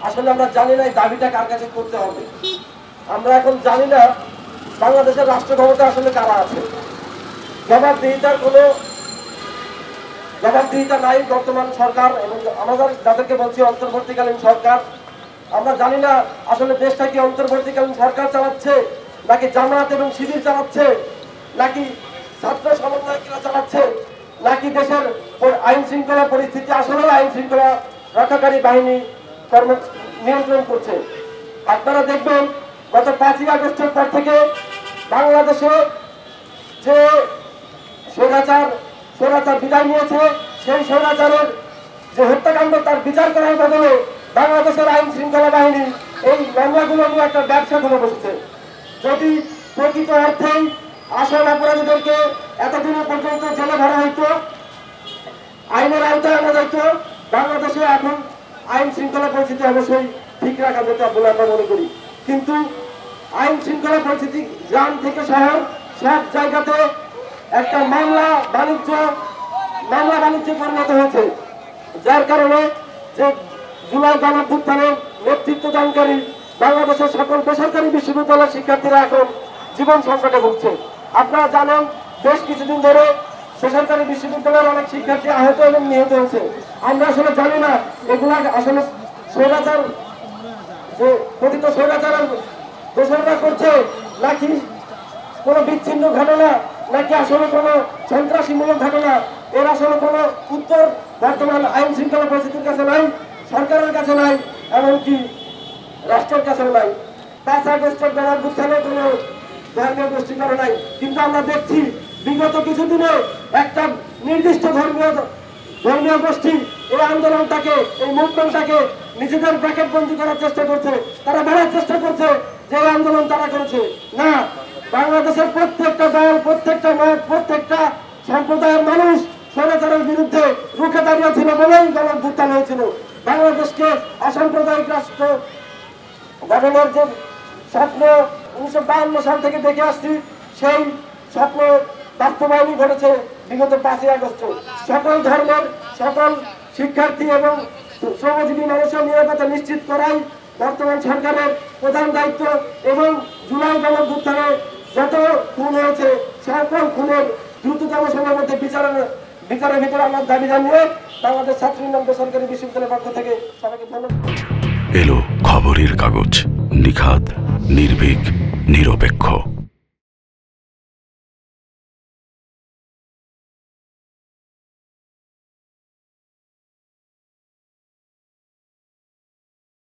আসলে আমরা জানি না এই দাবিটা কার কাছে করতে হবে। আমরা এখন জানি না বাংলাদেশের রাষ্ট্র ক্ষমতা আসলে কারা আছে। জবাবদিহিতা নাই বর্তমান সরকার এবং আমাদের যাদেরকে বলছি অন্তর্বর্তীকালীন সরকার। আমরা জানি না আসলে দেশটা কি অন্তর্বর্তীকালীন সরকার চালাচ্ছে, নাকি জামায়াত এবং শিবির চালাচ্ছে, নাকি ছাত্র সমন্বয়করা চালাচ্ছে, নাকি দেশের আইন শৃঙ্খলা পরিস্থিতি আসলে আইন শৃঙ্খলা রক্ষাকারী বাহিনী নিয়ন্ত্রণ করছে। আপনারা দেখবেন গত 5ই আগস্টের পর থেকে বাংলাদেশে যে স্বৈরাচার বিদায় নিয়েছে, সেই স্বৈরাচারের যে হত্যাকাণ্ড তার বিচার করার বদলে বাংলাদেশের আইন শৃঙ্খলা বাহিনী এই মামলাগুলো নিয়ে একটা ব্যবসা করে বসেছে। যদি প্রকৃত অর্থেই আসল অপরাধীদেরকে এতদিন পর্যন্ত জেলে ভরা হইতো, আইনের আওতায় আনা যাইত, বাংলাদেশে এখন আইন শৃঙ্খলা পরিস্থিতি অবশ্যই ঠিক রাখা যেত বলে আমরা মনে করি। কিন্তু আইন শৃঙ্খলা পরিস্থিতি গ্রাম থেকে শহর সব জায়গাতে একটা মামলা বাণিজ্যে পরিণত হয়েছে, যার কারণে যে জুলাই গণঅভ্যুত্থানের নেতৃত্ব দানকারী বাংলাদেশের সকল বেসরকারি বিশ্ববিদ্যালয়ের শিক্ষার্থীরা এখন জীবন সংকটে ভুগছে। আপনারা জানেন বেশ কিছুদিন ধরে বেসরকারি বিশ্ববিদ্যালয়ের অনেক শিক্ষার্থী আহত এবং নিহত হয়েছে। আমরা আসলে জানি না এগুলা আসলে স্বৈরাচার যে কথিত স্বৈরাচারের দোষরা করছে, নাকি কোনো বিচ্ছিন্ন ঘটনা, নাকি আসলে কোনো সন্ত্রাসীমূলক ঘটনা। এর আসলে কোনো উত্তর বর্তমান আইন শৃঙ্খলা পরিস্থিতির কাছে নাই, সরকারের কাছে নাই, এমনকি রাষ্ট্রের কাছেও নাই। 5 আগস্টের গণঅভ্যুত্থানে কোনো ধর্মীয় গোষ্ঠী করে নাই, কিন্তু আমরা দেখছি বিগত কিছুদিনে একটা নির্দিষ্ট ধর্মীয় গোষ্ঠী এই আন্দোলনটাকে, এই মুভমেন্টটাকে নিজেদের ব্র্যাকেট বন্দী করার চেষ্টা করছে। তারা বলার চেষ্টা করছে যে এই আন্দোলন তারা করেছে। না, বাংলাদেশের প্রত্যেকটা দল, প্রত্যেকটা মত, প্রত্যেকটা সম্প্রদায়ের মানুষ স্বৈরাচারের বিরুদ্ধে রুখে দাঁড়িয়েছিল বলেই গণঅভ্যুত্থান হয়েছিল। বাংলাদেশকে অসাম্প্রদায়িক রাষ্ট্র গঠনের যে স্বপ্ন 1952 সাল থেকে দেখে আসছি, সেই স্বপ্ন বাস্তবায়নই ঘটেছে বিগত 5ই আগস্ট। সকল ধর্মের সকল শিক্ষার্থী এবং শ্রমজীবী মানুষের নিরাপত্তা নিশ্চিত করাই বর্তমান সরকারের প্রধান দায়িত্ব। এবং জুলাই গণঅভ্যুত্থানে যত খুন হয়েছে সকল খুনের দ্রুততম সময়ের মধ্যে বিচারের ভিতরে আমার দাবি জানিয়ে বাংলাদেশ ছাত্র ইউনিয়ন বেসরকারি বিশ্ববিদ্যালয়ের পক্ষ থেকে সবাইকে ধন্যবাদ। এলো খবরের কাগজ, নিখাত, নির্ভীক, নিরপেক্ষ।